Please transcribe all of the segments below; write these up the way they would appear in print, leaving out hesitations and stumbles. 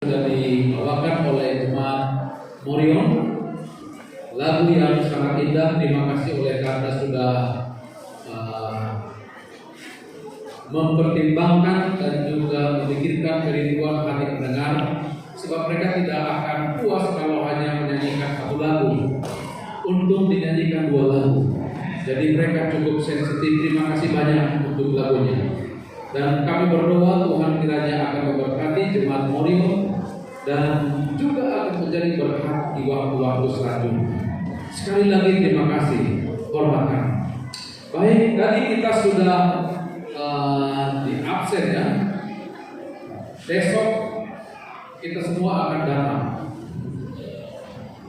Sudah dibawakan oleh Jemaat Morion, lagu yang sangat indah. Terima kasih oleh karena sudah mempertimbangkan dan juga memikirkan kerinduan hati pendengar, sebab mereka tidak akan puas kalau hanya menyanyikan satu lagu, untuk dinyanyikan dua lagu. Jadi mereka cukup sensitif. Terima kasih banyak untuk lagunya. Dan kami berdoa Tuhan kiranya akan memberkati Jemaat Morion dan juga akan menjadi berkat di waktu-waktu selanjutnya. Sekali lagi terima kasih, hormatkan. Baik, tadi kita sudah di absen ya. Besok kita semua akan datang.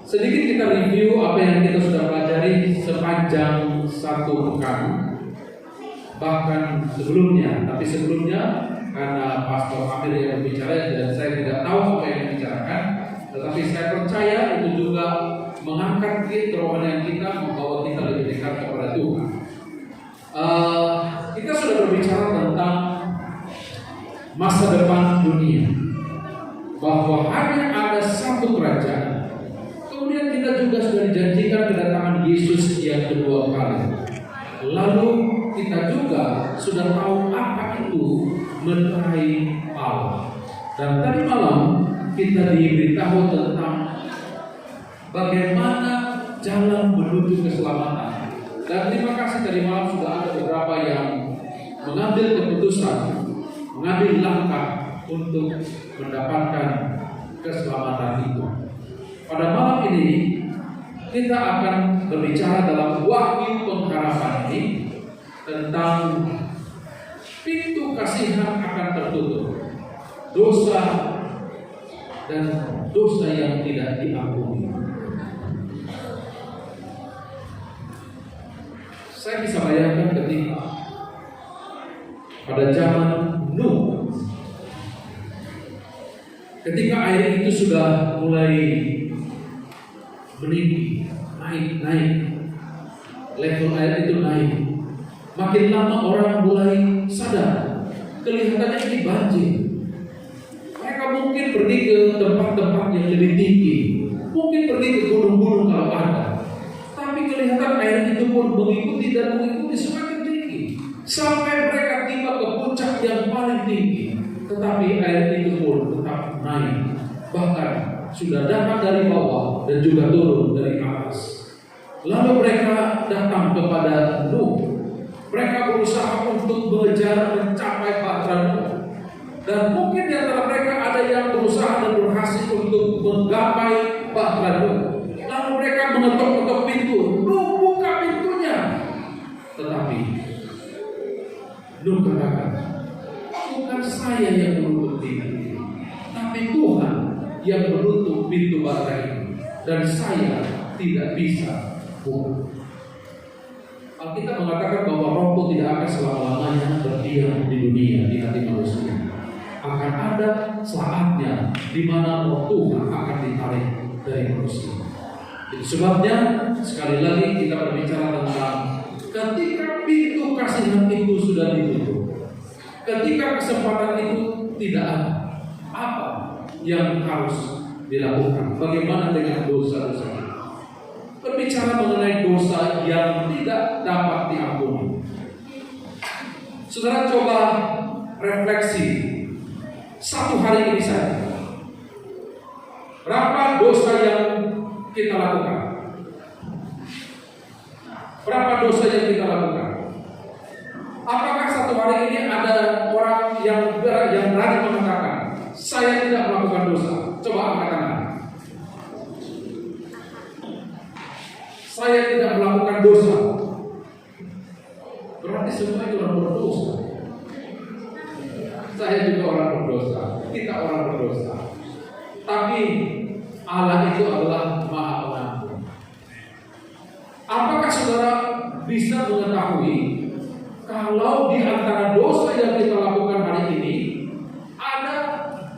Sedikit kita review apa yang kita sudah pelajari sepanjang satu pekan. Bahkan sebelumnya, tapi sebelumnya karena Pastor Amir yang berbicara dan saya tidak tahu apa yang dibicarakan, tetapi saya percaya itu juga mengangkat kerohanian kita, membawa kita lebih dekat kepada Tuhan. Kita sudah berbicara tentang masa depan dunia, bahwa hanya ada satu kerajaan. Kemudian kita juga sudah dijanjikan kedatangan Yesus yang kedua kali. Lalu kita juga sudah tahu apa itu mencari Allah. Dan tadi malam kita diberitahu tentang bagaimana jalan menuju keselamatan. Dan terima kasih tadi malam sudah ada beberapa yang mengambil keputusan, mengambil langkah untuk mendapatkan keselamatan itu. Pada malam ini kita akan berbicara dalam Wahyu Pengharapan ini tentang pintu kasihan akan tertutup, dosa dan dosa yang tidak diampuni. Saya bisa bayangkan ketika pada zaman Nuh, ketika air itu sudah mulai meninggi, naik, level air itu naik. Makin lama orang mulai sadar, kelihatannya ini banjir. Mereka mungkin pergi ke tempat-tempat yang lebih tinggi, mungkin pergi ke gunung-gunung kalau ada. Tapi kelihatan air itu pun mengikuti dan mengikuti semakin tinggi, sampai mereka tiba ke puncak yang paling tinggi. Tetapi air itu pun tetap naik, bahkan sudah datang dari bawah dan juga turun dari atas. Lalu mereka datang kepada Nuh. Mereka berusaha untuk mengejar, mencapai bahtera Nuh. Dan mungkin di antara mereka ada yang berusaha dan berhasil untuk menggapai bahtera Nuh. Lalu mereka mengetok-ketok pintu. Nuh, buka pintunya. Tetapi Nuh katakan, bukan saya yang menutup pintu, tapi Tuhan yang menutup pintu bahtera ini, dan saya tidak bisa buka. Alkitab mengatakan bahwa roh pun tidak akan selama-lamanya berdiam di dunia, di hati manusia. Akan ada saatnya di mana roh Tuhan akan ditarik dari manusia. Itu sebabnya sekali lagi kita berbicara tentang ketika pintu kasihan itu sudah ditutup, ketika kesempatan itu tidak ada, apa yang harus dilakukan? Bagaimana dengan dosa-dosa? Berbicara mengenai dosa yang tidak dapat diampuni. Saudara coba refleksi satu hari ini saja. Berapa dosa yang kita lakukan? Berapa dosa yang kita lakukan? Apakah satu hari ini ada orang yang berani mengatakan, saya tidak melakukan dosa? Coba angkat tangan. Saya tidak melakukan dosa. Berarti semua itu orang berdosa. Saya juga orang berdosa. Kita orang berdosa. Tapi Allah itu adalah Maha Pengampun. Apakah saudara bisa mengetahui kalau di antara dosa yang kita lakukan hari ini ada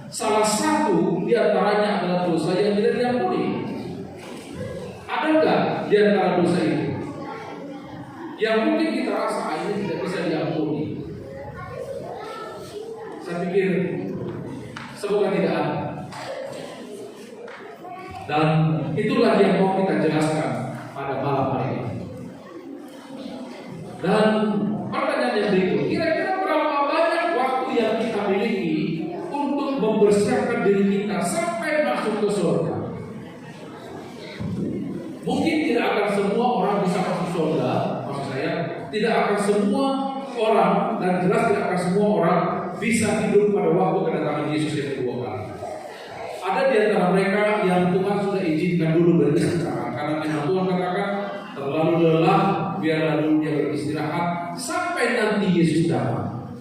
salah satu di antaranya adalah dosa yang tidak diampuni? Adakah di antara dosa itu yang mungkin kita rasa ini tidak bisa diampuni? Saya pikir semoga tidak ada. Dan itulah yang mau kita jelaskan pada malam hari ini. Dan pertanyaan yang berikut, kira-kira berapa banyak waktu yang kita miliki untuk mempersiapkan diri kita sampai masuk ke surga? Mungkin tidak akan semua orang bisa masuk surga, maksud saya, tidak akan semua orang, dan jelas tidak akan semua orang bisa hidup pada waktu kedatangan Yesus yang kedua kali. Ada di antara mereka yang Tuhan sudah izinkan dulu beristirahat, karena memang Tuhan katakan terlalu lelah, biarlah dulu dia beristirahat sampai nanti Yesus datang.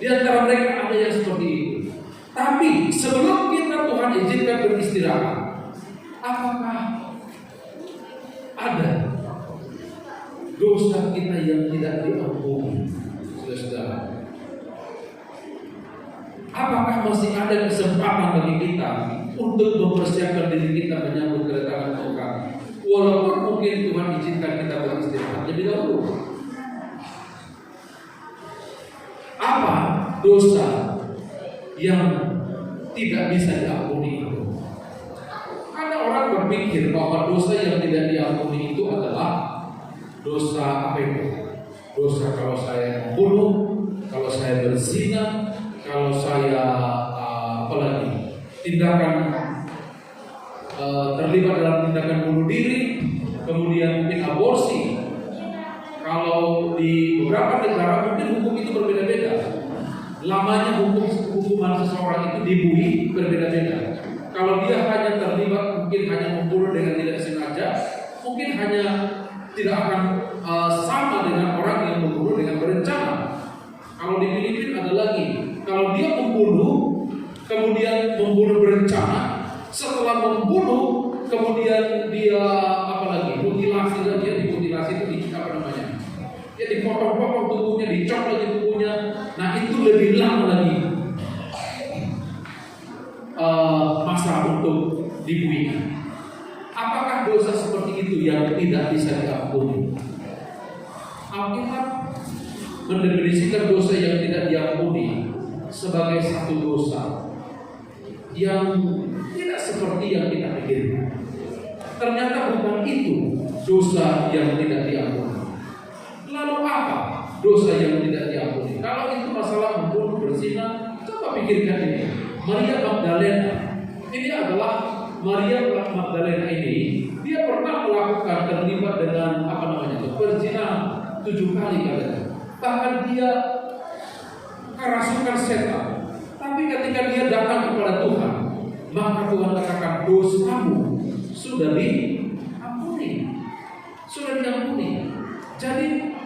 Di antara mereka ada yang seperti itu. Tapi sebelum kita Tuhan izinkan beristirahat, apakah ada dosa kita yang tidak diampuni, saudara-saudara? Apakah masih ada kesempatan bagi kita untuk mempersiapkan diri kita menyambut kedatangan Tuhan? Walaupun mungkin Tuhan izinkan kita beristirahat lebih dahulu. Apa dosa yang tidak bisa diampuni itu? Ada orang berpikir bahwa dosa yang tidak diampuni itu adalah dosa apa itu? Dosa kalau saya membunuh, kalau saya berzina, kalau saya apalagi tindakan terlibat dalam tindakan bunuh diri, kemudian mungkin aborsi. Kalau di beberapa negara mungkin hukum itu berbeda-beda. Lamanya hukuman seseorang itu di bumi berbeda-beda. Kalau dia hanya terlibat mungkin hanya membunuh dengan tidak sengaja, mungkin hanya tidak akan sama dengan orang yang membunuh dengan berencana. Kalau di Filipina ada lagi, kalau dia membunuh, kemudian membunuh berencana, setelah membunuh, kemudian dia apalagi mutilasi, dia dimutilasi itu apa namanya? Ya dipotong-potong tubuhnya, dicop lagi tubuhnya. Nah itu lebih lama lagi masa untuk dibuikan. Apakah dosa seperti itu yang tidak bisa diampuni? Alkitab mendefinisikan dosa yang tidak diampuni sebagai satu dosa yang tidak seperti yang kita pikirkan. Ternyata bukan itu dosa yang tidak diampuni. Lalu apa dosa yang tidak diampuni? Kalau itu masalah membunuh, berzina, coba pikirkan ini. Maria Magdalena, ini adalah Maria Magdalena ini, dia pernah melakukan terlibat dengan apa namanya, perzinahan 7 kali katanya. Bahkan dia kerasukan setan. Tapi ketika dia datang kepada Tuhan, maka Tuhan katakan dosamu sudah diampuni. Sudah diampuni. Jadi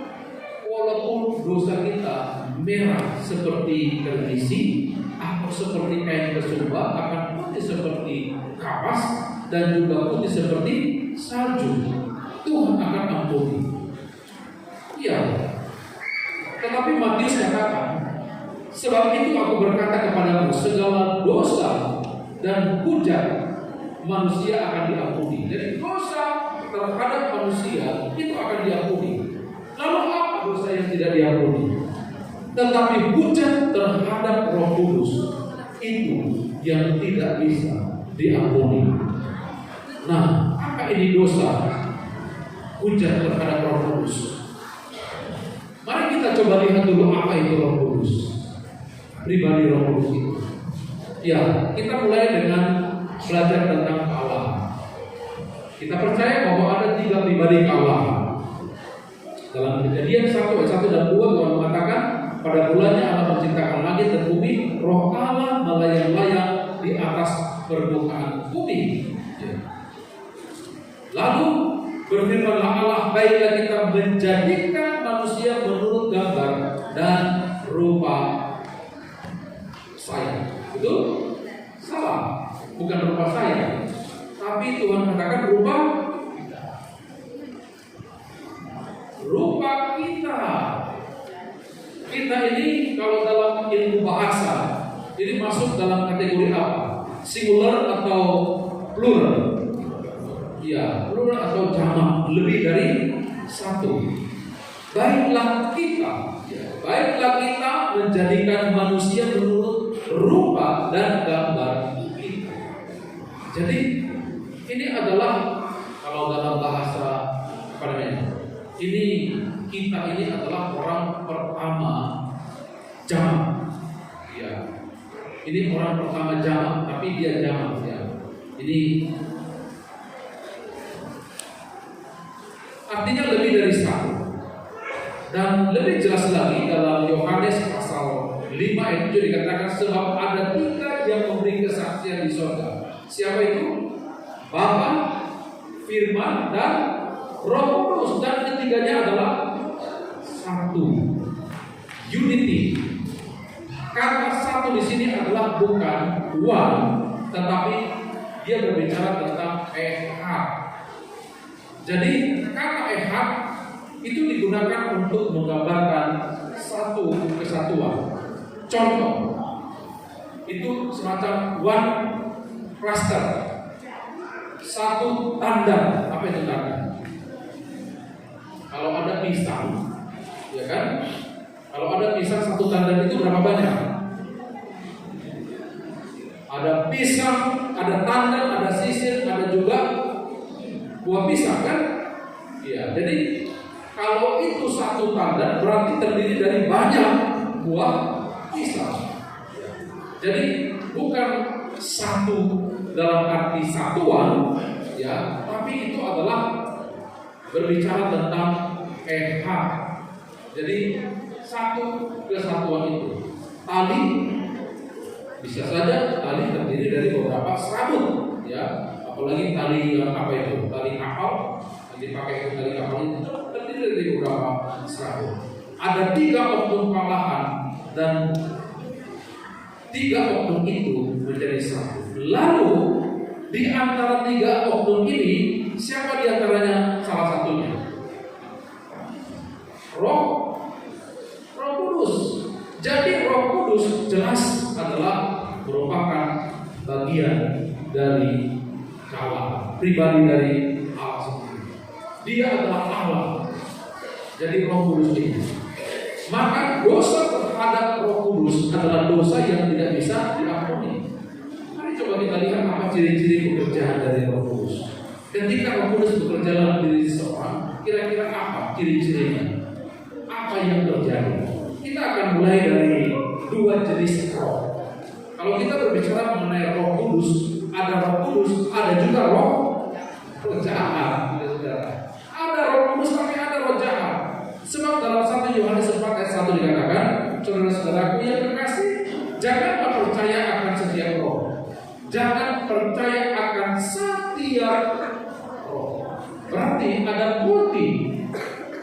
walaupun dosa kita merah seperti televisi atau seperti kain kesumba, akan putih seperti kapas dan juga putih seperti salju, Tuhan akan ampuni. Ya. Tetapi Matius katakan, sebab itu aku berkata kepadamu, segala dosa dan hujat manusia akan diampuni. Jadi dosa terhadap manusia itu akan diampuni. Lalu apa dosa yang tidak diampuni? Tetapi hujat terhadap Roh Kudus itu yang tidak bisa diampuni. Nah, apa ini dosa? Hujat terhadap Roh Kudus. Mari kita coba lihat dulu apa itu Roh Kudus. Pribadi Roh Kudus itu. Ya, kita mulai dengan belajar tentang Allah. Kita percaya bahwa ada 3 pribadi Allah. Dalam Kejadian 1 ayat 1 dan 2 Tuhan mengatakan, pada bulannya Allah menciptakan langit dan bumi, Roh Allah melayang-layang di atas permukaan bumi. Lalu berfirmanlah Allah, baiklah kita menjadikan manusia menurut gambar dan rupa saya. Betul? Salah. Bukan rupa saya, tapi Tuhan katakan rupa kita. Kita ini kalau dalam ilmu bahasa ini masuk dalam kategori apa? Singular atau plural? Ya, plural atau jamak, lebih dari satu. Baiklah kita, baiklah kita menjadikan manusia menurut rupa dan gambar kita. Jadi ini adalah kalau dalam bahasa apa namanya? Ini kita ini adalah orang pertama jamak. Ya. Ini orang pertama jamak, tapi dia jamak ya. Ini artinya lebih dari satu. Dan lebih jelas lagi dalam Yohanes pasal 5 ayat 7 dikatakan sebab ada 3 yang memberi kesaksian di surga. Siapa itu? Bapa, Firman, dan Roh Kudus. Dan ketiganya adalah satu. Unity. Kata satu di sini adalah bukan one, tetapi dia berbicara tentang ehad. Jadi kata ehad itu digunakan untuk menggambarkan satu kesatuan. Contoh, itu semacam one cluster, satu tanda. Apa itu tanda? Kalau ada pisang, ya kan? Kalau ada pisang satu tanda itu berapa banyak? Ada pisang, ada tanda, ada sisir, ada juga buah pisang kan? Iya. Jadi kalau itu satu tanda berarti terdiri dari banyak buah pisang. Jadi bukan satu dalam arti satuan, ya, tapi itu adalah berbicara tentang ehad. Jadi satu kesatuan itu. Tali bisa saja tali terdiri dari beberapa serabut, ya. Apalagi tali apa itu? Tali kapal yang dipakai untuk tali kapal itu terdiri dari beberapa serabut. Ada 3 oknum palahan dan 3 oknum itu menjadi satu. Lalu di antara 3 oknum ini siapa di antaranya salah satunya? Roh Kudus. Jadi Roh Kudus jelas adalah merupakan bagian dari Allah, pribadi dari Allah sendiri. Dia adalah Allah. Jadi Roh Kudus ini. Maka dosa terhadap Roh Kudus adalah dosa yang tidak bisa diampuni. Mari coba kita lihat apa ciri-ciri pekerjaan dari Roh Kudus. Ketika Roh Kudus bekerja dalam diri seseorang, kira-kira apa ciri-cirinya? Apa yang terjadi? Kita akan mulai dari 2 jenis roh. Kalau kita berbicara mengenai Roh Kudus, ada Roh Kudus, ada juga roh jahat. Ada Roh Kudus tapi ada roh jahat. Sebab dalam 1 Yohanes 4 ayat 1 dikatakan, saudara-saudaraku yang terkasih, janganlah percaya akan setiap roh. Jangan percaya akan setiap roh. Berarti ada multi,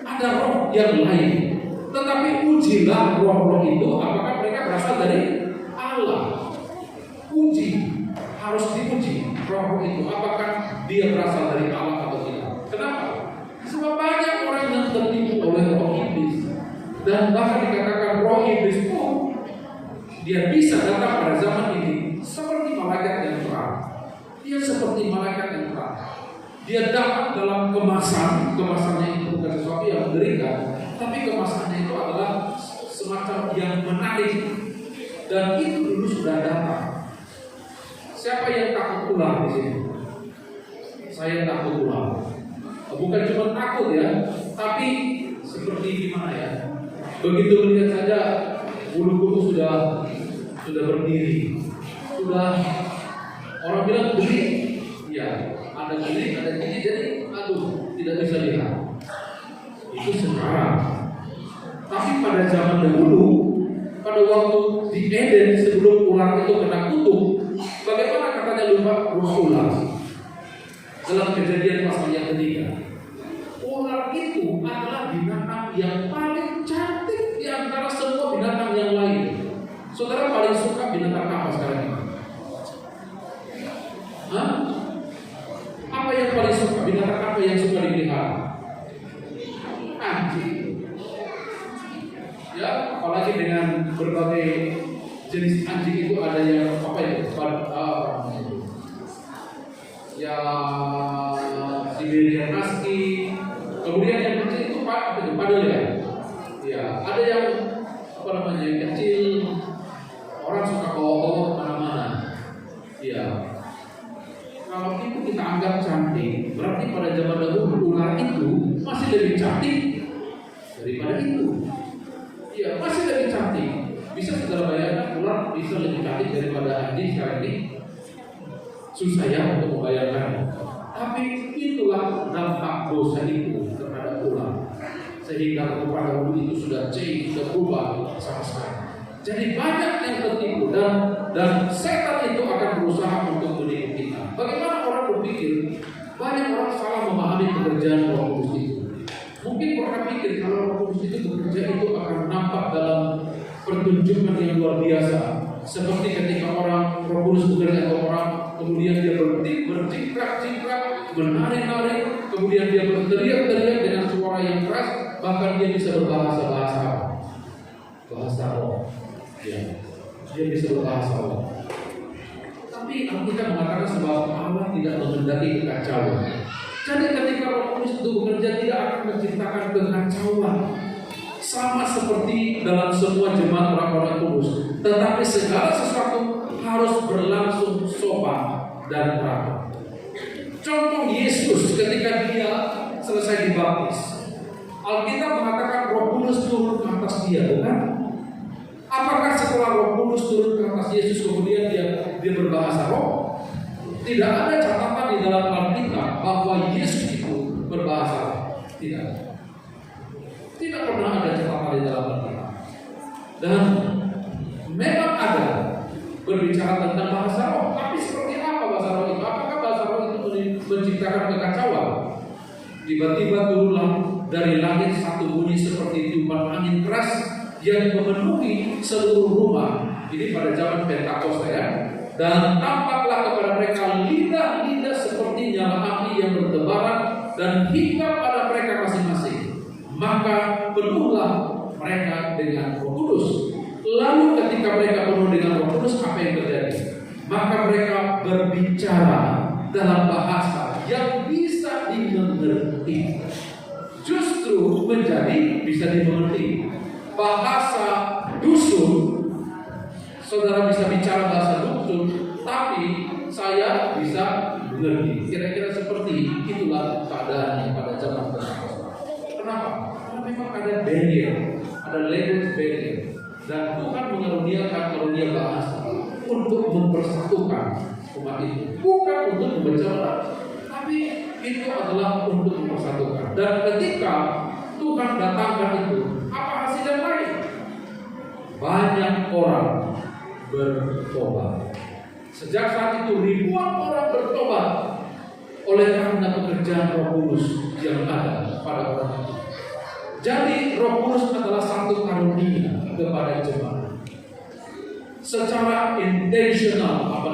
ada roh yang lain. Tetapi ujilah roh-roh itu apakah mereka berasal dari Allah. Uji, harus diuji roh itu apakah dia berasal dari Allah atau tidak. Kenapa? Sebab banyak orang yang tertipu oleh roh iblis. Dan bahkan dikatakan roh iblis pun dia bisa datang pada zaman ini seperti malaikat yang terang. Dia seperti malaikat yang terang. Dia datang dalam kemasannya itu bukan sesuatu yang mengerikan, tapi kemasannya itu adalah semacam yang menarik. Dan itu dulu sudah datang. Siapa yang takut ular di sini? Saya takut ular. Bukan cuma takut ya, tapi seperti gimana ya? Begitu melihat saja bulu kuduk sudah berdiri, sudah orang bilang geli, ya ada geli, ada gini, jadi aduh tidak bisa lihat. Itu sekarang. Tapi pada zaman dahulu, pada waktu di Eden sebelum ular itu kena kutuk, bagaimana katanya lupa roh ular? Dalam Kejadian pasal yang ketiga, ular itu adalah binatang yang paling cantik di antara semua binatang yang lain. Saudara paling suka binatang apa sekarang ini? Hah? Apa yang paling suka? Binatang apa yang suka dipelihara? Anjing. Ya, apalagi dengan berbagai jenis anjing itu ada yang apa itu? Ya, Siberian Husky. Kemudian yang kecil itu apa itu? Padel ya. Ya, ada yang apa namanya yang kecil. Orang suka bawa kemana-mana. Ya. cantik, berarti pada zaman dahulu ular itu masih lebih cantik daripada itu. Ya, masih lebih cantik. Bisa saudara bayangkan ular bisa lebih cantik daripada anjing sekarang ini? Susah ya untuk membayangkan. Tapi itulah dampak dosa itu terhadap ular. Sehingga kepada dulu itu sudah berubah sama sekali. Jadi banyak yang tertipu dan setan itu akan berusaha untuk menipu kita. Bagaimana orang berpikir? Banyak orang salah memahami pekerjaan Roh Kudus itu. Mungkin orang pikir kalau Roh Kudus itu bekerja itu akan nampak dalam pertunjukan yang luar biasa. Seperti ketika orang Roh Kudus bekerja ke orang, kemudian dia bercingkrak-cingkrak, menari-nari, kemudian dia berteriak-teriak dengan suara yang keras, bahkan dia bisa berbahasa-bahasa bahasa roh. Ya, dia bisa berbahasa roh. Tapi Alkitab mengatakan bahwa Allah tidak menghendaki kekacauan. Jadi ketika Roh Kudus itu bekerja tidak akan menciptakan kekacauan. Sama seperti dalam semua jemaat orang-orang kudus. Tetapi segala sesuatu harus berlangsung sopan dan teratur. Contoh Yesus ketika dia selesai dibaptis, Alkitab mengatakan Roh Kudus turun ke atas dia, bukan? Apakah setelah Roh Kudus turun ke atas Yesus kemudian dia berbahasa roh? Tidak ada catatan di dalam Alkitab bahwa Yesus itu berbahasa roh. Tidak pernah ada catatan di dalam Alkitab. Dan memang ada berbicara tentang bahasa roh, tapi seperti apa bahasa roh itu? Apakah bahasa roh itu menciptakan kekacauan? Tiba-tiba turunlah dari langit satu bunyi seperti tiupan angin keras yang memenuhi seluruh rumah. Ini pada zaman Pentakosta ya. Dan tampaklah kepada mereka lidah-lidah seperti nyala api yang bertebaran dan hinggap pada mereka masing-masing. Maka penuhlah mereka dengan Roh Kudus. Lalu ketika mereka penuh dengan Roh Kudus, apa yang terjadi? Maka mereka berbicara dalam bahasa yang bisa dimengerti. Justru menjadi bisa dimengerti. Bahasa dusun, saudara bisa bicara bahasa dusun, tapi saya bisa mengerti. Kira-kira seperti itulah keadaannya pada zaman Pentakosta. Kenapa? Karena memang ada barrier, ada language barrier, dan Tuhan mengaruniakan karunia bahasa untuk mempersatukan umat itu, bukan untuk memecah belah, tapi itu adalah untuk mempersatukan. Dan ketika Tuhan datangkan itu, apa hasil yang baik? Banyak orang bertobat. Sejak saat itu ribuan orang bertobat oleh karena pekerjaan Roh Kudus yang ada pada orang itu. Jadi Roh Kudus adalah satu karunia kepada jemaat. Secara intentional,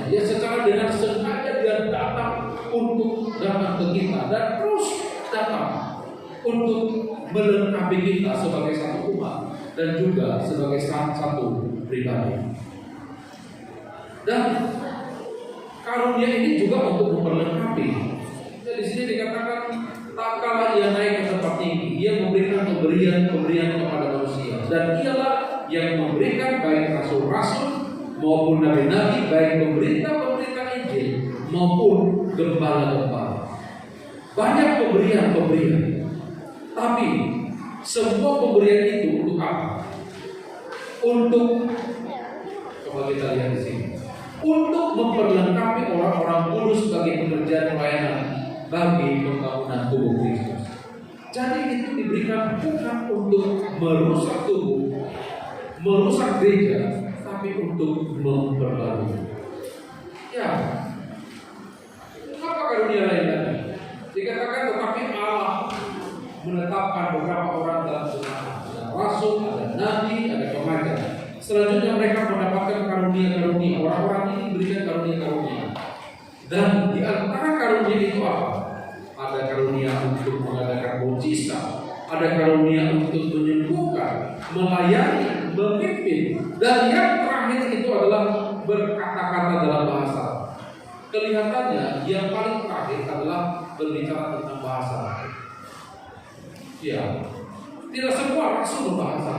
ya secara dengan sengaja dia datang untuk datang ke kita dan terus datang untuk melengkapi kita sebagai satu umat dan juga sebagai satu pribadi. Dan karunia ini juga untuk memperlengkapi. Jadi di sini dikatakan tak kala ia naik ke tempat tinggi, ia memberikan pemberian kepada manusia, dan ialah yang memberikan baik rasul-rasul maupun nabi-nabi, baik pemerintah Injil maupun gembala-gembala. Banyak pemberian, tapi semua pemberian itu untuk apa? Untuk, coba kita lihat di sini, untuk memperlengkapi orang-orang kudus bagi pekerjaan pelayanan bagi pembangunan tubuh Kristus. Jadi itu diberikan bukan untuk merusak tubuh, merusak gereja, tapi untuk memperbarui. Ya, apa karunia lain tadi? Dikatakan tetapi Allah menetapkan beberapa orang dalam jemaat. Ada rasul, ada nabi, ada pengajar. Selanjutnya mereka mendapatkan karunia-karunia. Orang-orang ini diberikan karunia-karunia. Dan di antara karunia itu apa? Ada karunia untuk mengadakan mujizat, ada karunia untuk menyembuhkan, melayani, memimpin, dan yang terakhir itu adalah berkata-kata dalam bahasa. Kelihatannya yang paling terakhir adalah berbicara tentang bahasa. Ya, tidak semua rasul berbahasa.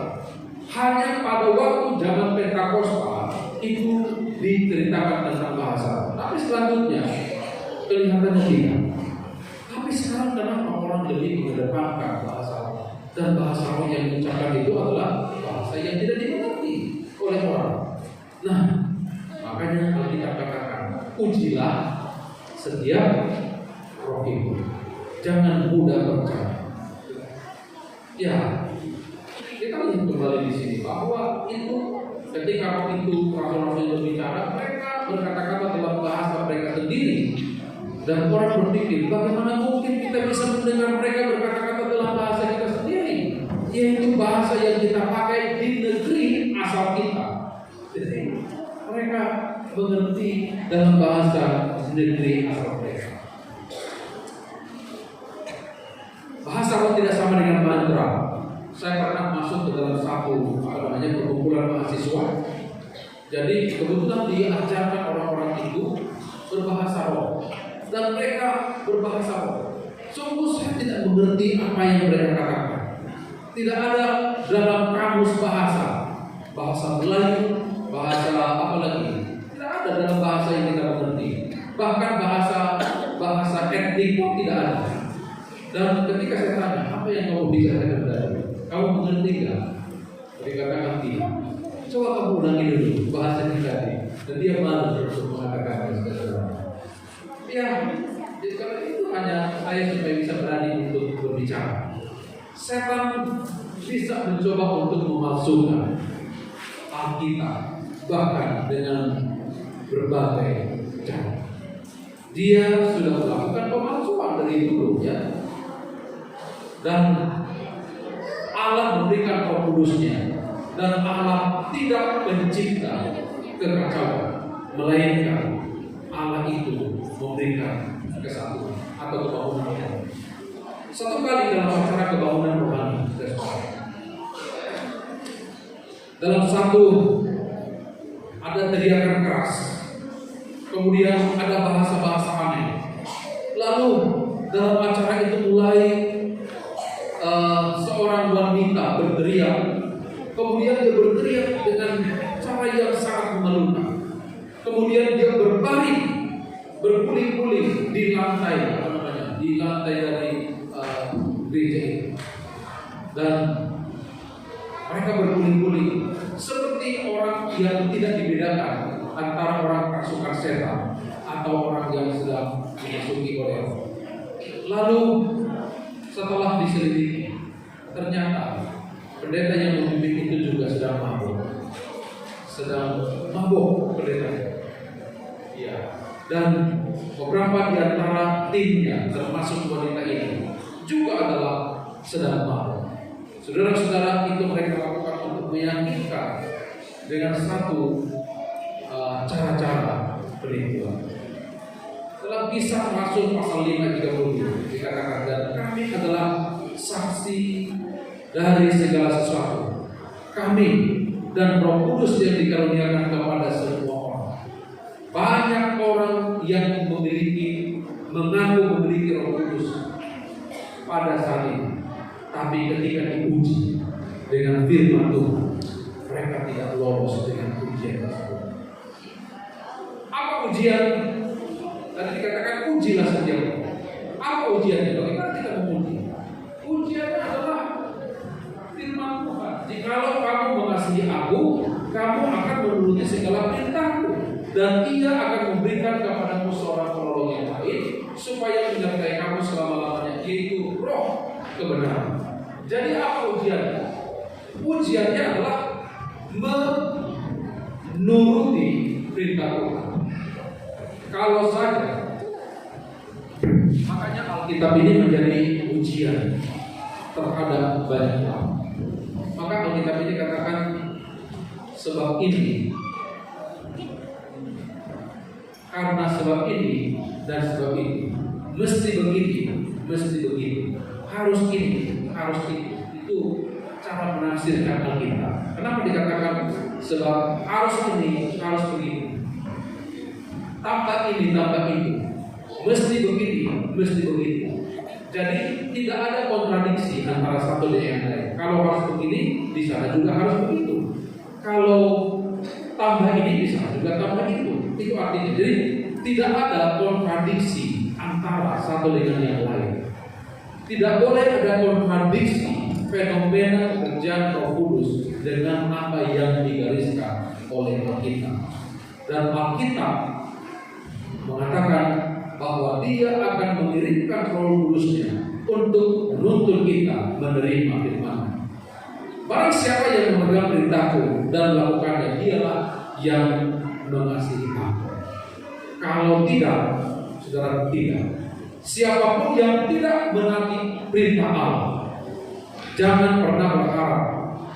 Hanya pada waktu zaman Pentakosta itu diceritakan tentang bahasa. Tapi selanjutnya kelihatannya tidak. orang lebih mengedepankan bahasa roh. Dan bahasa roh yang diucapkan itu adalah bahasa yang tidak dimengerti oleh orang. Nah, makanya Alkitab katakan, ujilah setiap roh itu. Jangan mudah percaya. Ya, kita lihat kembali di sini bahwa itu ketika roh itu rasul-rasul berbicara, mereka berkata-kata dalam bahasa mereka sendiri. Dan orang berpikir, bagaimana mungkin kita bisa mendengar mereka berkata-kata dalam bahasa kita sendiri, yaitu bahasa yang kita pakai di negeri asal kita. Jadi mereka mengerti dalam bahasa negeri asal mereka. Bahasa roh tidak sama dengan mantra. Saya pernah masuk ke dalam satu perkumpulan mahasiswa. Jadi kebetulan diajarkan orang-orang itu berbahasa roh. Dan mereka berbahasa roh. Sungguh saya tidak mengerti apa yang mereka katakan. Tidak ada dalam kamus bahasa Melayu, bahasa apa lagi? Tidak ada dalam bahasa yang kita mengerti. Bahkan bahasa etnik pun tidak ada. Dan ketika saya tanya, apa yang kamu bicarakan tadi? Kamu mengerti nggak? Dia katakan tidak. Coba kamu ulangi dulu bahasa kita tadi. Dan dia malu untuk mengatakan ya, jadi kalau itu hanya saya supaya bisa berani untuk berbicara. Setan bisa mencoba untuk memalsukan Alkitab, bahkan dengan berbagai cara. Dia sudah melakukan pemalsuan dari dulu, ya. Dan Allah memberikan Roh Kudus-Nya, dan Allah tidak mencipta kekacauan, melainkan Allah itu memberikan kesatuan atau kebangunan. Satu kali dalam acara kebangunan rohani, dalam satu ada teriakan keras, kemudian ada bahasa-bahasa aneh. Lalu dalam acara itu mulai seorang wanita berteriak, kemudian dia berteriak dengan cara yang sangat memalukan. Kemudian dia berbaring, berguling-guling di lantai, di lantai dari gereja itu. Dan mereka berguling-guling seperti orang yang tidak dibedakan antara orang kerasukan setan atau orang yang sedang dimasuki oleh roh. Lalu setelah diselidiki, ternyata pendeta yang memimpin itu juga sedang mabuk pendeta. Ya. Dan beberapa di antara timnya, termasuk wanita ini, juga adalah sedang mabuk. Saudara-saudara, itu mereka lakukan untuk meyakinkan dengan satu cara-cara penipuan. Dalam Kisah Rasul pasal 5:30 dikatakan, dan kami adalah saksi dari segala sesuatu. Kami dan Roh Kudus yang dikaruniakan kepada semua orang. Banyak orang yang mengaku memiliki Roh Kudus pada saat ini, tapi ketika diuji dengan firman Tuhan, mereka tidak lolos dengan ujian tersebut. Apa ujian? Tadi dikatakan ujilah setiap orang. Apa ujiannya? Bagaimana kita menguji? Ujiannya adalah firman Tuhan. Jikalau kamu mengasihi aku, kamu akan menuruti segala perintahku, dan Ia akan memberikan kepadamu seorang penolong yang lain, supaya menyertai kamu selama-lamanya, yaitu Roh kebenaran. Jadi apa ujiannya? Ujiannya adalah menuruti perintah Tuhan. Kalau saja, makanya Alkitab ini menjadi ujian terhadap banyak orang. Maka Alkitab ini katakan, sebab ini, karena sebab ini dan sebab ini, mesti begini, mesti begitu, harus ini, harus itu. Itu cara menafsirkan Alkitab. Kenapa dikatakan sebab harus ini, harus begitu, tambah ini, tambah itu, mesti begini, mesti begitu. Jadi tidak ada kontradiksi antara satu dengan yang lain. Kalau harus begini, di sana juga harus begitu. Kalau tambah ini, di sana juga tambah itu. Itu artinya, jadi tidak ada kontradiksi antara satu dengan yang lain. Tidak boleh ada kontradiksi fenomena pekerjaan Roh Kudus dengan apa yang digariskan oleh Alkitab. Dan Alkitab mengatakan bahwa Dia akan mengirimkan Roh Kudusnya untuk menuntun kita menerima firman. Barang siapa yang memegang perintahku dan melakukannya, dialah yang mengasihi aku. Kalau tidak, saudara, tidak. Siapapun yang tidak menaati perintah Allah, jangan pernah berharap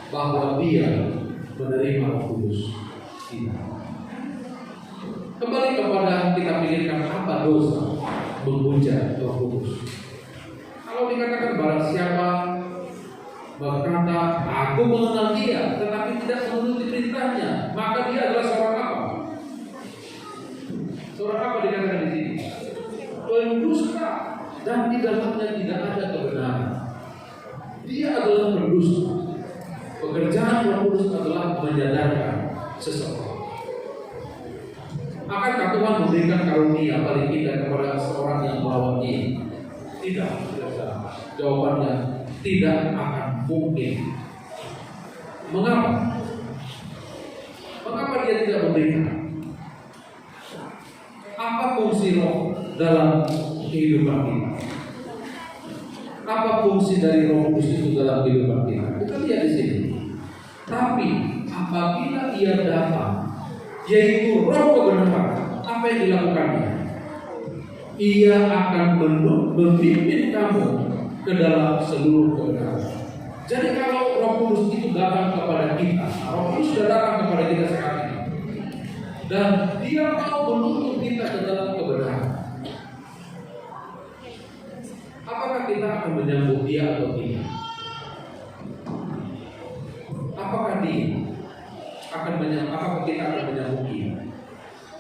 bahwa dia menerima Roh Kudus. Tidak. Kembali kepada kita pikirkan apa dosa menghujat Roh Kudus. Kalau dikatakan barang siapa berkata, aku mengenal dia, tetapi tidak menuruti perintahnya, maka dia adalah seorang apa? Seorang apa dikatakan di sini? Pendusta, dan di dalamnya tidak ada kebenaran. Dia adalah pendusta. Pekerjaan Roh Kudus adalah menyadarkan seseorang. Akankah Tuhan memberikan karunia paling indah kepada seorang yang melawan Dia? Tidak. Jawabannya tidak akan mungkin. Mengapa? Mengapa Dia tidak memberikan? Apa fungsi Roh dalam kehidupan kita? Apa fungsi dari Roh Kudus itu dalam kehidupan kita? Kita lihat di sini. Tapi apabila Ia datang, yaitu Roh kebenaran, apa yang dilakukannya? Ia akan memimpin kamu ke dalam seluruh kebenaran. Jadi kalau Roh Kudus itu datang kepada kita, Roh Kudus sudah datang kepada kita sekarang ini, dan Dia mau menuntun kita ke dalam kebenaran. Apakah kita akan menyambut Dia atau tidak? Apakah kita akan menyambut Dia?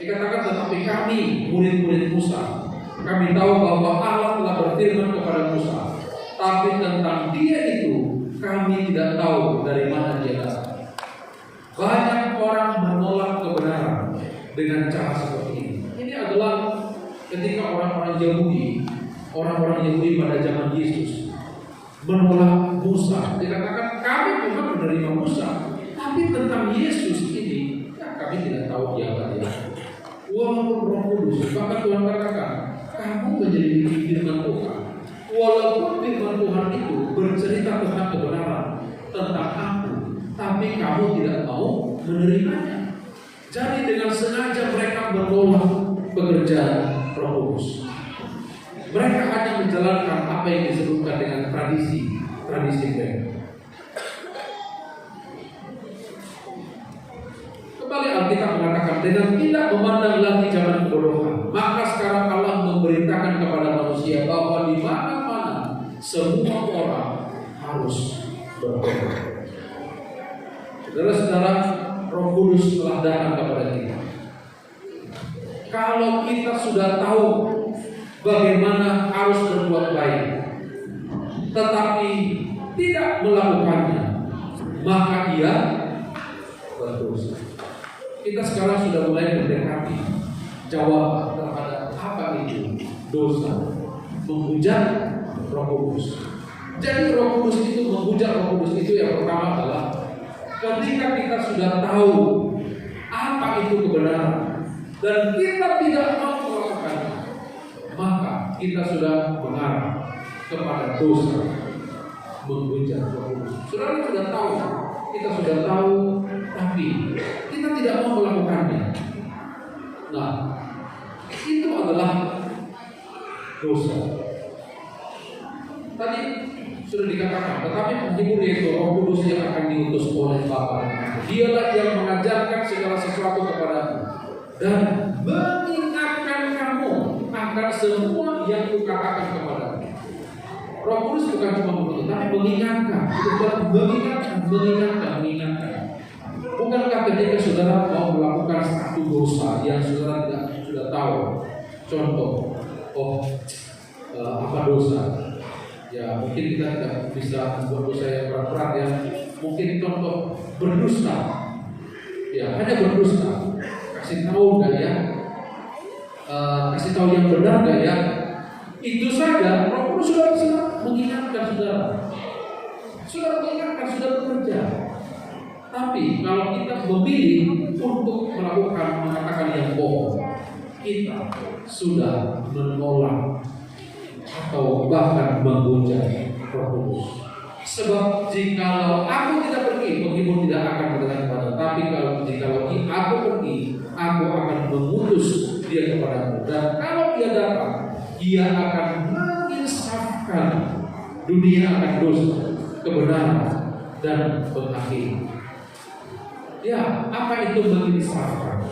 Dikatakan, tetapi kami murid-murid Musa, kami tahu bahwa Allah telah berfirman kepada Musa, tapi tentang Dia itu kami tidak tahu dari mana Dia datang. Banyak orang menolak kebenaran dengan cara seperti ini. Ini adalah ketika orang-orang Yahudi pada zaman Yesus menolak Musa. Dikatakan kami memang menerima Musa, tapi tentang Yesus ini kami tidak tahu Dia. Walaupun Roh Kudus, bahkan Tuhan katakan, kamu menyelidiki firman Tuhan. Walaupun firman Tuhan itu bercerita tentang kebenaran, tentang aku, tapi kamu tidak mau menerimanya. Jadi dengan sengaja mereka menolak pekerjaan Roh Kudus. Mereka hanya menjalankan apa yang disebutkan dengan tradisi mereka. Kembali Alkitab mengatakan, dengan tidak memandang lagi zaman kebodohan, maka sekarang Allah memberitakan kepada manusia bahwa di mana-mana semua orang harus bertobat. Saudara-saudara, Roh Kudus telah datang kepada kita. Kalau kita sudah tahu bagaimana harus berbuat baik, tetapi tidak melakukannya, maka ia berdosa. Kita sekarang sudah mulai mendekati jawaban terhadap apa itu dosa menghujat Roh Kudus. Jadi Roh Kudus itu, menghujat Roh Kudus itu yang pertama adalah ketika kita sudah tahu apa itu kebenaran dan kita tidak mau melakukannya, maka kita sudah mengarah kepada dosa menghujat Roh Kudus. Saudara sudah tahu, kita sudah tahu, tapi kita tidak mau melakukannya. Nah, itu adalah dosa. Tadi sudah dikatakan, tetapi penghibur yaitu Roh Kudus yang akan diutus oleh Bapa. Dialah yang mengajarkan segala sesuatu kepadamu dan mengingatkan kamu akan semua yang kukatakan kepadamu. Roh Kudus bukan cuma menuntut, tapi mengingatkan. Itu mengingatkan. Bukankah ketika saudara mau melakukan satu dosa yang saudara sudah tahu, contoh, apa dosa? Ya mungkin kita tidak bisa membuat dosa yang berat-berat ya. Mungkin contoh berdusta, ya hanya berdusta. Kasih tahu nggak ya? Kasih tahu yang benar nggak ya? Itu saja Roh Kudus sudah mengingatkan saudara, sudah mengingatkan, sudah bekerja. Tapi kalau kita memilih untuk mengatakan yang bohong, kita sudah menolak atau bahkan menghujat Roh Kudus. Sebab jikalau aku tidak pergi, penghibur tidak akan datang kepada. Tapi jikalau aku pergi, aku akan mengutus dia kepadamu. Dan kalau dia datang, dia akan menginsafkan dunia akan dosa, kebenaran, dan penghakir. Ya, apa itu menginsafkan?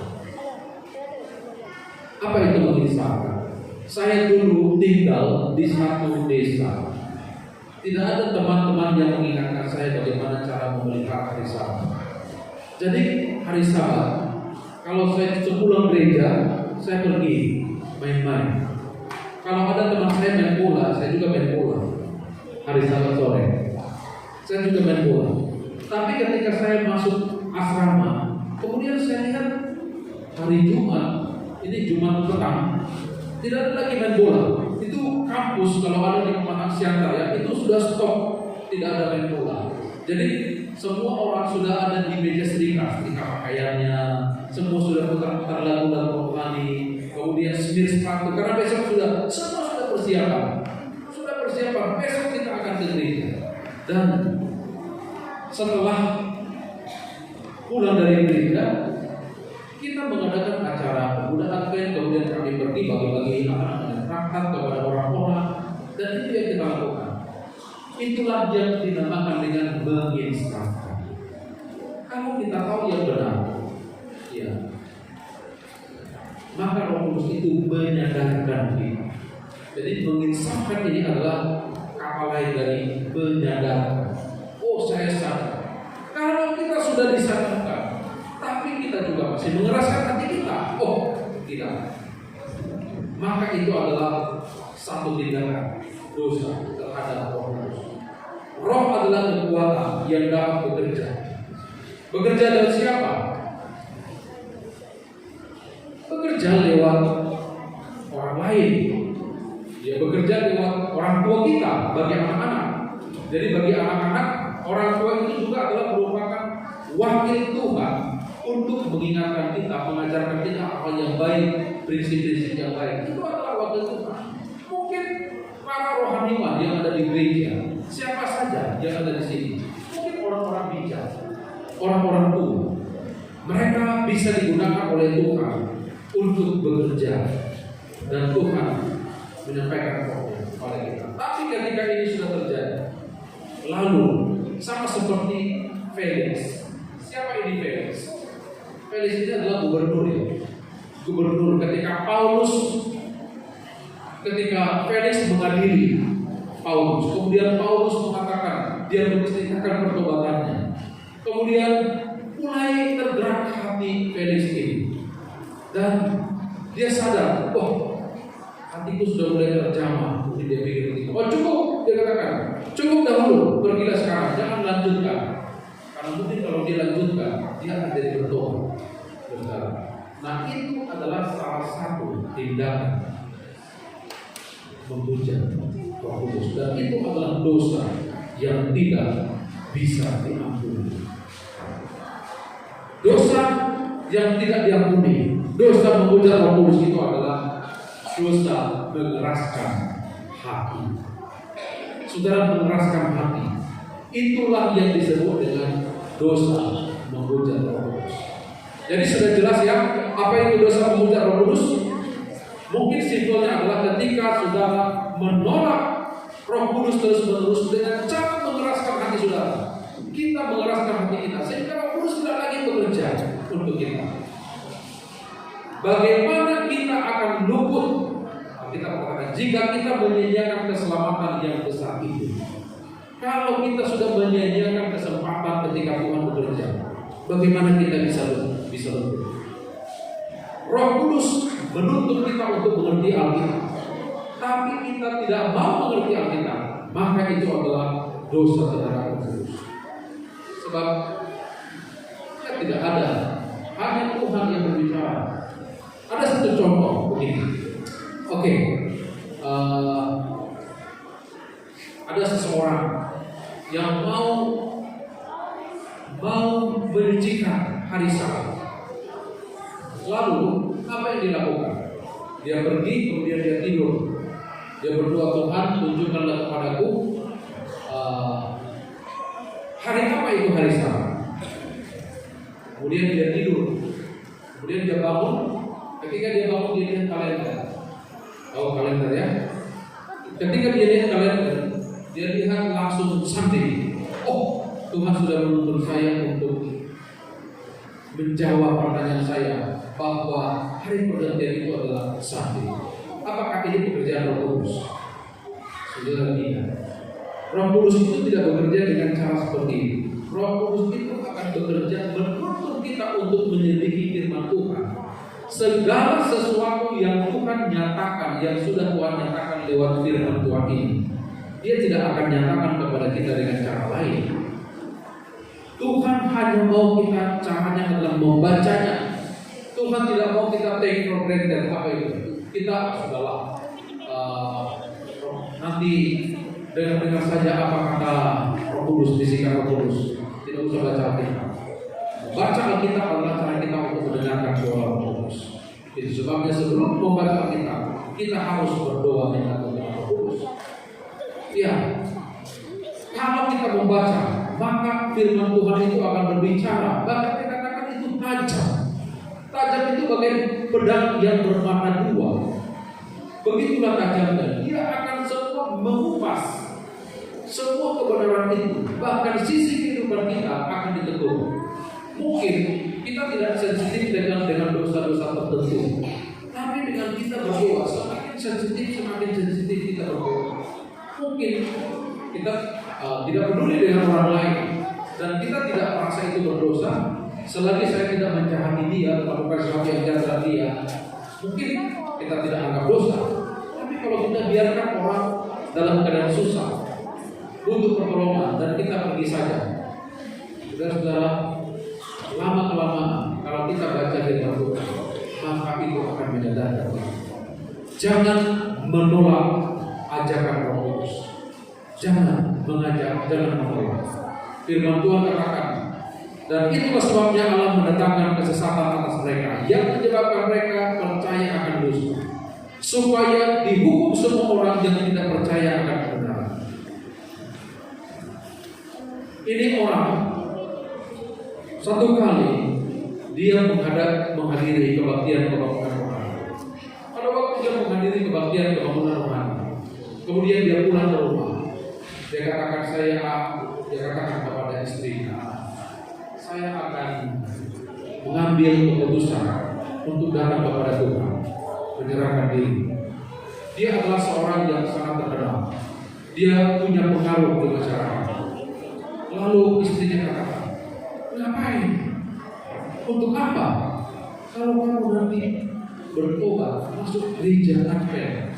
Apa itu menginsafkan? Saya dulu tinggal di satu desa. Tidak ada teman-teman yang mengingatkan saya bagaimana cara memelihara hari Sabat. Jadi hari Sabat, kalau saya sepulang gereja, saya pergi main-main. Kalau ada teman saya main bola, saya juga main bola. Hari Sabat sore, saya juga main bola. Tapi ketika saya masuk asrama, kemudian saya lihat hari Jumat, ini Jumat petang, tidak ada lagi main bola. Itu kampus kalau ada di Pematang Siantar ya, itu sudah stop, tidak ada main bola. Jadi semua orang sudah ada di meja setrika pakaiannya, semua sudah putar-putar lagu-lagu rohani, kemudian semir sepatu karena besok semua sudah persiapan, besok kita akan ke gereja. Dan setelah pulang dari gereja, kita mengadakan acara pemuda Advent, kemudian kami pergi bagi-bagi anak-anak dan rakat kepada orang-orang, dan itu yang kita lakukan. Itulah yang dinamakan dengan menginsafkan. Kalau kita tahu yang benar, ya, maka Roh Kudus itu menyadarkan kita. Jadi menginsafkan ini adalah kata lain dari menyadarkan. Oh, saya sadar. Kalau kita sudah disadarkan, tapi kita juga masih mengeraskan hati kita, oh tidak, maka itu adalah satu tindakan dosa terhadap Roh Kudus. Roh adalah kekuatan yang dapat bekerja. Bekerja dengan siapa? Bekerja lewat orang lain. Dia bekerja lewat orang tua kita bagi anak-anak. Jadi bagi anak-anak, orang tua itu juga adalah merupakan wakil Tuhan untuk mengingatkan kita, mengajarkan kita hal yang baik, prinsip-prinsip yang baik. Itu adalah wakil Tuhan. Mungkin para rohaniwan yang ada di gereja, siapa saja yang ada di sini, mungkin orang-orang bijak, orang-orang tua, mereka bisa digunakan oleh Tuhan untuk bekerja, dan Tuhan menyampaikan kepada kita. Tapi ketika ini sudah terjadi, lalu sama seperti Felix. Siapa ini Felix? Felix ini adalah gubernur ya. Gubernur ketika Felix mengadili Paulus, kemudian Paulus mengatakan dia menceritakan pertobatannya. Kemudian mulai tergerak hati Felix ini, dan dia sadar, oh, hatiku sudah mulai terjamah. Dia pikir begitu. Oh cukup, dia katakan, cukup dahulu, pergilah sekarang, jangan lanjutkan. Karena mungkin kalau dia lanjutkan, dia akan jadi berdoa. Nah itu adalah salah satu tindakan menghujat Roh Kudus, dan itu adalah dosa yang tidak bisa diampuni. Dosa yang tidak diampuni, dosa menghujat Roh Kudus itu adalah dosa mengeraskan hati. Saudara, mengeraskan hati, itulah yang disebut dengan dosa menghujat Roh Kudus. Jadi sudah jelas ya, apa itu dosa menghujat Roh Kudus? Mungkin simpelnya adalah ketika saudara menolak Roh Kudus terus-menerus dengan cara mengeraskan hati saudara. Kita mengeraskan hati kita sehingga Roh Kudus tidak lagi bekerja untuk kita. Bagaimana kita akan luput? Kita katakan, jika kita menyia-nyiakan keselamatan yang besar itu. Kalau kita sudah menyia-nyiakan kesempatan ketika Tuhan bekerja, bagaimana kita bisa luput? Roh Kudus menuntut kita untuk mengerti Alkitab, tapi kita tidak mau mengerti Alkitab, maka itu adalah dosa terhadap Roh Kudus. Sebab tidak ada, hanya Tuhan yang berbicara. Ada satu contoh begini. Oke, yang mau menyucikan hari Sabat. Lalu apa yang dilakukan? Dia pergi, kemudian dia tidur. Dia berdoa, Tuhan tunjukkanlah kepadaku hari apa itu hari Sabat. Kemudian dia tidur. Kemudian dia bangun. Ketika dia bangun dia lihat kalender. Oh, kalender ya. Ketika dia lihat kalender, dia lihat langsung Sunday. Oh, Tuhan sudah menuntun saya untuk menjawab pertanyaan saya bahwa hari pergantian itu adalah Sunday. Apakah ini pekerjaan Roh Kudus? Saudara, tidak. Roh Kudus itu tidak bekerja dengan cara seperti ini. Roh Kudus itu akan bekerja menuntun kita untuk menyelidiki firman Tuhan. Segala sesuatu yang Tuhan nyatakan, yang sudah Tuhan nyatakan lewat firman Tuhan ini, Dia tidak akan nyatakan kepada kita dengan cara lain. Tuhan hanya mau kita, caranya adalah membacanya. Tuhan tidak mau kita take for granted. Apa itu? Kita sudahlah nanti dengar saja apa kata Roh Kudus, bisikan Roh Kudus. Tidak usah baca Alkitab. Baca Alkitab adalah cara kita untuk mendengarkan suara Roh Kudus. Itu sebabnya sebelum membaca Alkitab, kita harus berdoa minta kepada Roh Kudus. Ya, kalau kita membaca, maka firman Tuhan itu akan berbicara. Bahkan dikatakan itu tajam. Tajam itu bagai pedang yang bermata dua. Begitulah tajamnya. Dia akan semua mengupas semua kebenaran itu. Bahkan sisi kehidupan kita akan ditegur. Mungkin kita tidak sensitif dengan dosa-dosa tertentu, tapi dengan kita berdoa, semakin sensitif kita berdoa. Mungkin kita tidak peduli dengan orang lain, dan kita tidak merasa itu berdosa. Selagi saya tidak menjahati dia, melakukan sesuatu yang jahat terhadap dia, mungkin kita tidak anggap dosa. Tapi kalau kita biarkan orang dalam keadaan susah, butuh pertolongan, dan kita pergi saja, saudara-saudara, lama-kelamaan kalau kita baca firman Tuhan, maka itu akan menyadarkan. Jangan menolak ajakan Roh Kudus. Jangan menolak. Firman Tuhan katakan, dan itulah sebabnya Allah mendatangkan kesesatan atas mereka yang menyebabkan mereka percaya akan dosa, supaya dihukum semua orang yang tidak percaya akan kebenaran. Ini orang satu kali dia menghadiri kebaktian pembangunan rohani. Pada waktu dia menghadiri kebaktian pembangunan rohani, kemudian dia pulang ke rumah. Dia katakan dia katakan kepada istrinya, saya akan mengambil keputusan untuk datang kepada Tuhan, menyerahkan diri. Dia adalah seorang yang sangat terkenal. Dia punya pengaruh di masyarakat. Lalu istrinya katakan, ngapain? Untuk apa? Kalau kamu nanti bertobat masuk gereja Advent,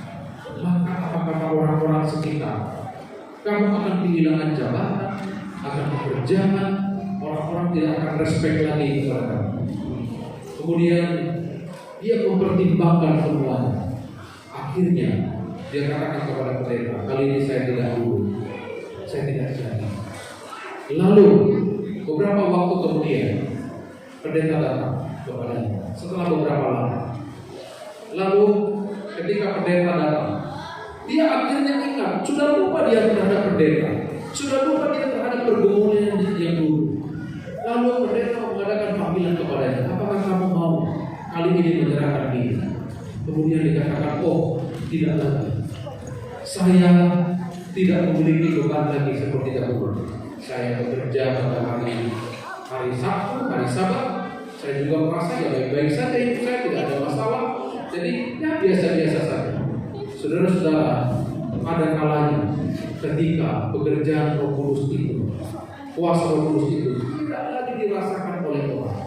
maka apa kata orang-orang sekitar? Kamu akan kehilangan jabatan, akan pekerjaan, orang-orang tidak akan respect lagi kepada kamu. Kemudian dia mempertimbangkan semuanya. Akhirnya dia katakan kepada pendeta, kali ini saya tidak jadi. Lalu beberapa waktu kemudian pendeta datang kepadanya setelah beberapa lama. Lalu ketika pendeta datang, dia akhirnya ingat, sudah lupa dia terhadap pendeta, sudah lupa dia terhadap pergumulan yang dulu. Lalu pendeta mengadakan panggilan kepadanya, apakah kamu mau kali ini menyerahkan diri? Kemudian dikatakan, oh tidak lagi, saya tidak memiliki beban lagi seperti dahulu. Saya bekerja pada hari Sabtu, hari Sabat. Saya juga merasa ya baik-baik saja, hidup saya tidak ada masalah. Jadi ya biasa-biasa saja. Saudara-saudara, ada kalanya ketika pekerjaan Roh Kudus itu, kuasa Roh Kudus itu tidak lagi dirasakan oleh orang,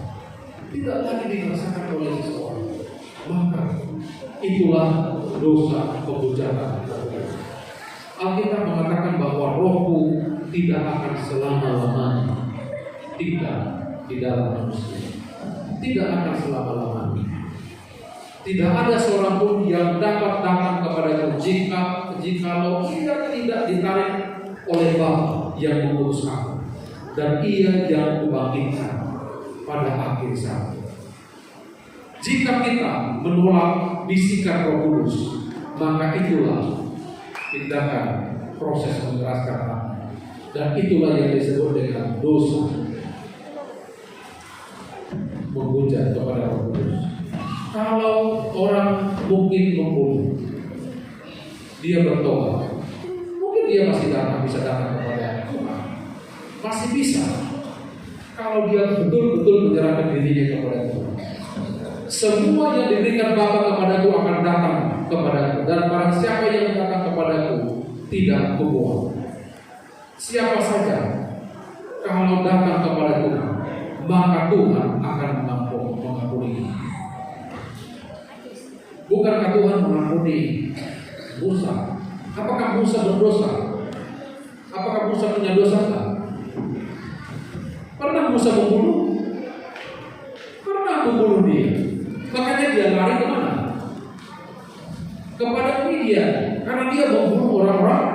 tidak lagi dirasakan oleh seseorang, maka itulah dosa pemujaan. Alkitab mengatakan bahwa rohku tidak akan selama-lamanya tinggal di dalam manusia, tidak akan selama-lamanya. Tidak ada seorang pun yang dapat datang kepadaku jikalau ia tidak ditarik oleh Bapa yang mengutus aku, dan Ia yang kubangkitkan pada akhir zaman. Jika kita menolak bisikan Roh Kudus, maka itulah tindakan proses mengeraskan hati, dan itulah yang disebut dengan dosa menghujat kepada Roh Kudus. Kalau orang mungkin membunuh, dia bertobat, mungkin dia masih bisa datang kepada Tuhan, masih bisa. Kalau dia betul-betul menyerahkan dirinya kepada Tuhan, semua yang diberikan Bapa kepadaku akan datang kepadaku, dan barang siapa yang datang kepadaku tidak kubuang. Siapa saja kalau datang kepada Tuhan, maka Tuhan akan mengampuni. Bukankah Tuhan mengampuni Musa? Apakah Musa berdosa? Apakah Musa punya dosa? Pernah Musa membunuh? Pernah membunuh dia. Makanya dia lari kemana? Kepada Midian, karena dia membunuh orang-orang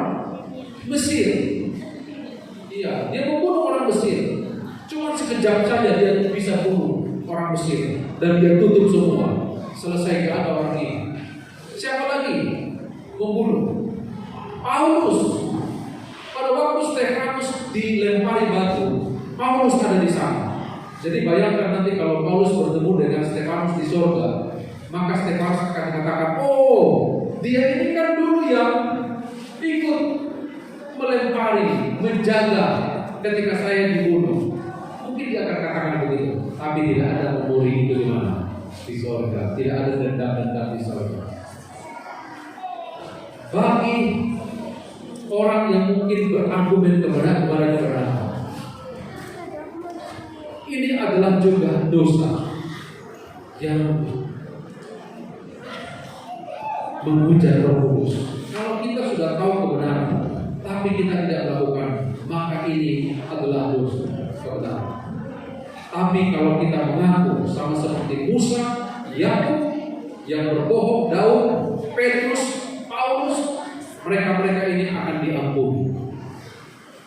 Mesir. Iya, dia membunuh orang Mesir. Cuma sekejap saja dia bisa bunuh orang Mesir, dan dia tutup semua. Selesai, gak ada orang ini. Siapa lagi membunuh? Paulus. Pada waktu Stefanus dilempari batu, Paulus ada di sana. Jadi bayangkan nanti kalau Paulus bertemu dengan Stefanus di surga, maka Stefanus akan mengatakan, oh, dia ini kan dulu yang ikut melempari, menjaga ketika saya dibunuh. Mungkin dia akan katakan begitu, tapi tidak ada memori itu di mana? Di surga. Tidak ada dendam-dendam di surga. Bagi orang yang mungkin berargumen kepada ini adalah juga dosa yang menghujat Roh Kudus. Kalau kita sudah tahu kebenaran, tapi kita tidak melakukan, maka ini adalah dosa kebenaran. Tapi kalau kita mengaku sama seperti Musa, Yakub yang berbohong, Daud, Petrus, Paulus, mereka-mereka ini akan diampuni.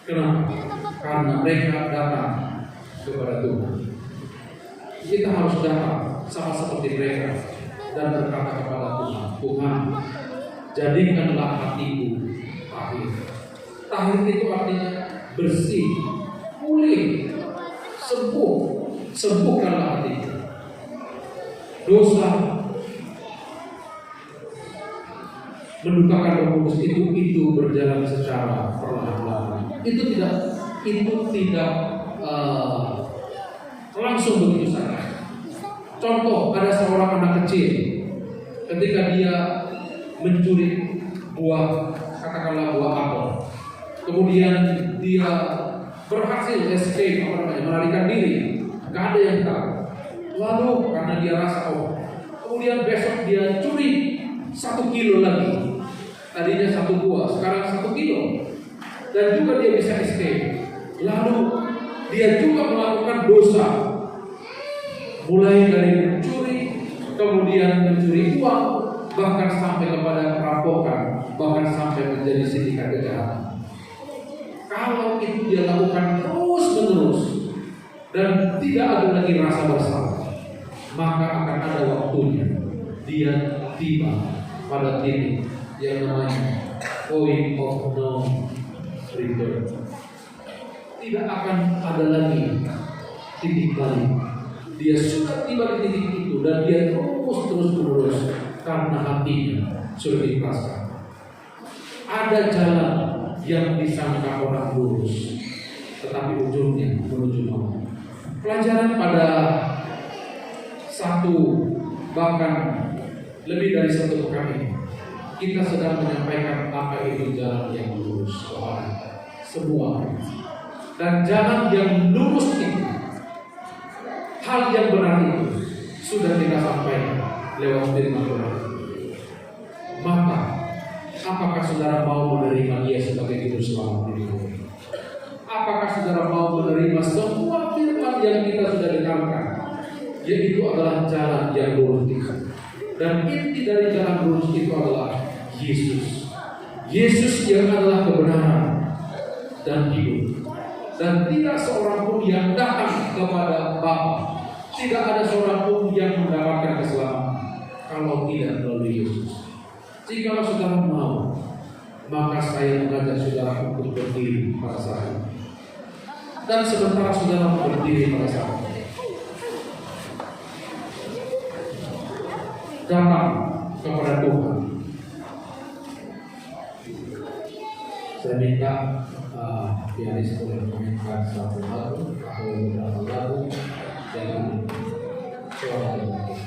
Kenapa? Karena mereka datang kepada Tuhan. Kita harus datang sama seperti mereka dan berkata kepada Tuhan, Tuhan, jadikanlah hatiku tahir. Tahir itu artinya bersih, pulih, sembuh. Sembuhkanlah hatiku. Dosa mendukakan Roh Kudus itu berjalan secara perlahan-lahan. Itu tidak langsung begitu saja. Contoh, ada seorang anak kecil ketika dia mencuri buah, katakanlah buah apel, kemudian dia berhasil escape, melarikan diri, gak ada yang tahu. Lalu karena dia rasa kemudian besok dia curi 1 kilo lagi. Tadinya 1 buah, sekarang 1 kilo, dan juga dia bisa escape. Lalu dia juga melakukan dosa, mulai dari mencuri, kemudian mencuri uang, bahkan sampai kepada perampokan, bahkan sampai menjadi sindikat kejahatan. Kalau itu dia lakukan terus-menerus dan tidak ada lagi rasa bersalah, maka akan ada waktunya dia tiba pada titik yang namanya point of no return. Tidak akan ada lagi titik balik. Dia sudah tiba di titik itu dan dia terus menerus karena hatinya sudah diikhlaskan. Ada jalan yang disangka orang lurus, tetapi ujungnya menuju maut. Pelajaran pada satu bahkan lebih dari 1 pekan ini, kita sedang menyampaikan apa itu jalan yang lurus kepada semua. Dan jalan yang lurus itu, hal yang benar itu sudah kita sampaikan lewat firman Tuhan. Maka apakah saudara mau menerima Dia sebagai juru selamat hidup? Apakah saudara mau menerima semua firman yang kita sudah dengarkan, yaitu adalah jalan yang lurus itu? Dan inti dari jalan lurus itu adalah Yesus. Yesus yang adalah kebenaran dan hidup. Dan tidak seorang pun yang datang kepada Bapa, tidak ada seorang pun yang mendapatkan keselamatan kalau tidak melalui Yesus. Jika saudara mau, maka saya mengajak saudara untuk berdiri pada saat ini. Dan sementara saudara berdiri pada saat ini, datang kepada Tuhan. Saya minta pianis boleh memainkan satu lagu atau beberapa lagu dengan suara yang bagus.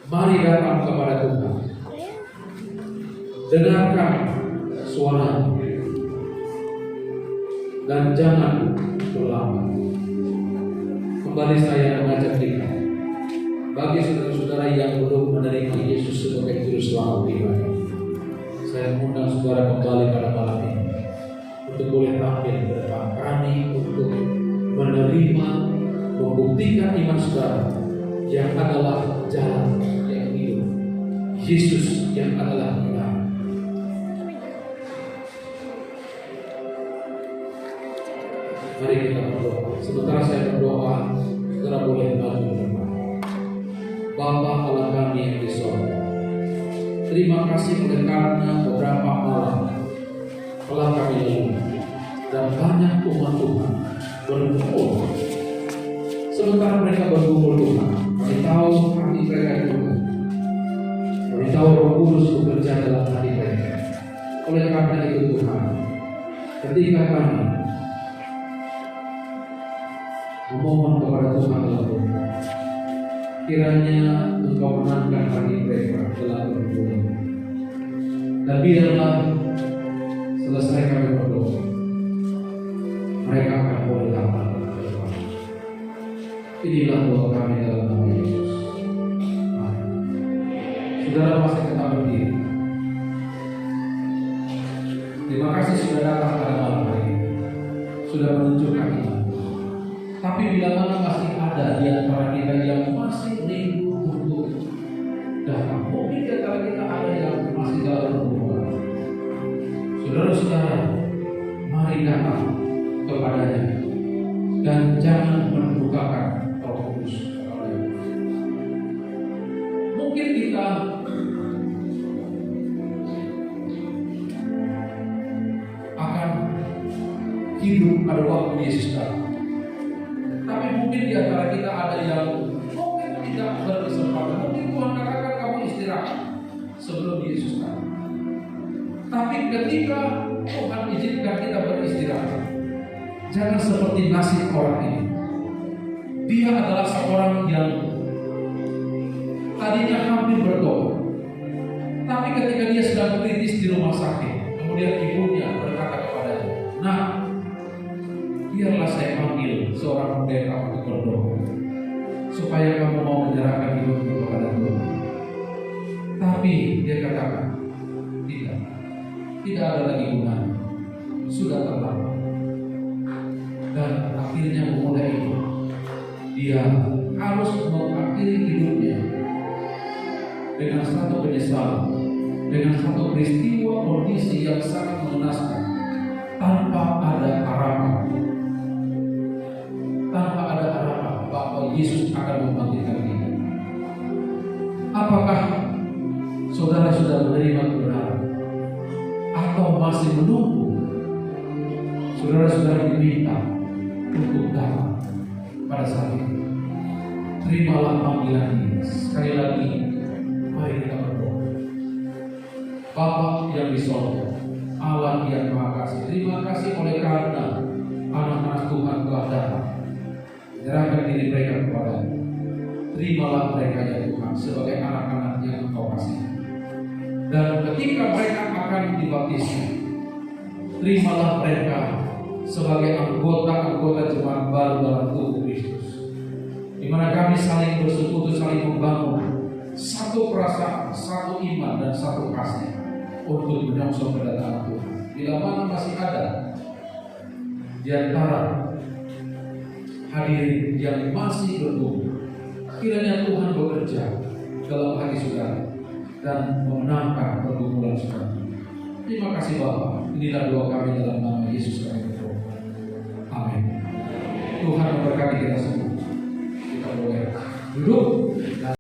Mari datang kepada Tuhan. Dengarkan suara dan jangan berlambat. Kembali saya mengajak kita, bagi saudara-saudara yang belum menerima Yesus sebagai juru selamat pribadi, saya mengundang saudara kembali pada malam ini untuk boleh tampil di depan kami untuk menerima, membuktikan iman saudara yang adalah jalan yang hidup, Yesus yang adalah benar. Mari kita berdoa. Sementara saya berdoa, saudara boleh maju ke depan. Bapa Allah kami yang di sorga, terima kasih oleh karena beberapa malam telah kami lalui dan banyak umat Tuhan berkumpul. Sementara mereka berkumpul Tuhan, kami tahu hati mereka juga. Kami tahu Roh Kudus bekerja dalam hati mereka. Oleh karena itu Tuhan, ketika kami memohon kepada Tuhan dalam doa, kiranya Engkau menangkan hati mereka dalam berdoa. Dan biarlah selesai kami berdoa, mereka akan boleh datang kepada Tuhan. Inilah doa kami dalam nama Yesus. Amin. Saudara masih tetap berdiri. Terima kasih sudah datang pada malam hari ini, sudah menunjukkan iman. Tapi bila mana masih ada di antara kita yang masih rindu untuk datang, mungkin di antara kita ada yang masih dalam hubungan, saudara-saudara, mari datang kepadanya dan jangan membukakan Roh Kudus kepadanya. Mungkin kita akan hidup pada waktu Yesus datang. Tapi mungkin di antara kita ada yang mungkin tidak berkesempatan. Mungkin Tuhan katakan kamu istirahat sebelum Yesus datang. Tapi ketika Tuhan izinkan kita beristirahat, jangan seperti nasib orang ini. Dia adalah seorang yang tadinya hampir bertobat, tapi ketika dia sedang kritis di rumah sakit, kemudian ibunya berkata kepadanya, "Nah, biarlah saya panggil seorang pendeta untuk berdoa supaya kamu mau menyerahkan hidupmu kepada Tuhan." Tapi dia katakan, tidak ada lagi gunanya, sudah terlambat. Dan akhirnya pemuda itu dia harus mengakhiri hidupnya dengan satu penyesalan, dengan satu peristiwa kondisi yang sangat mengenaskan, tanpa ada harapan. Bahwa Yesus akan membangkitkan kita. Apakah saudara sudah menerima kebenaran atau masih menunggu? Saudara-saudara diminta untuk datang pada saat itu. Terimalah panggilan ini. Sekali lagi, mari kita berdoa. Bapa yang di sorga, Allah yang Maha Kasih, terima kasih oleh karena anak-anak Tuhan telah datang. Serahkan diri mereka kepada-Mu. Terimalah mereka ya Tuhan sebagai anak-anak yang Engkau kasih. Dan ketika mereka akan dibaptis, terimalah mereka sebagai anggota-anggota jemaat baru dalam tubuh Kristus, di mana kami saling bersekutu, saling membangun satu perasaan, satu iman dan satu kasih untuk menyongsong kedatangan Tuhan. Bila mana masih ada di antara hadirin yang masih bertumbuh, kiranya Tuhan bekerja dalam hati saudara dan memenangkan pergumulan saudara. Terima kasih Bapa. Inilah doa kami dalam nama Yesus kami berdoa. memberkati kita semua. Kita boleh duduk.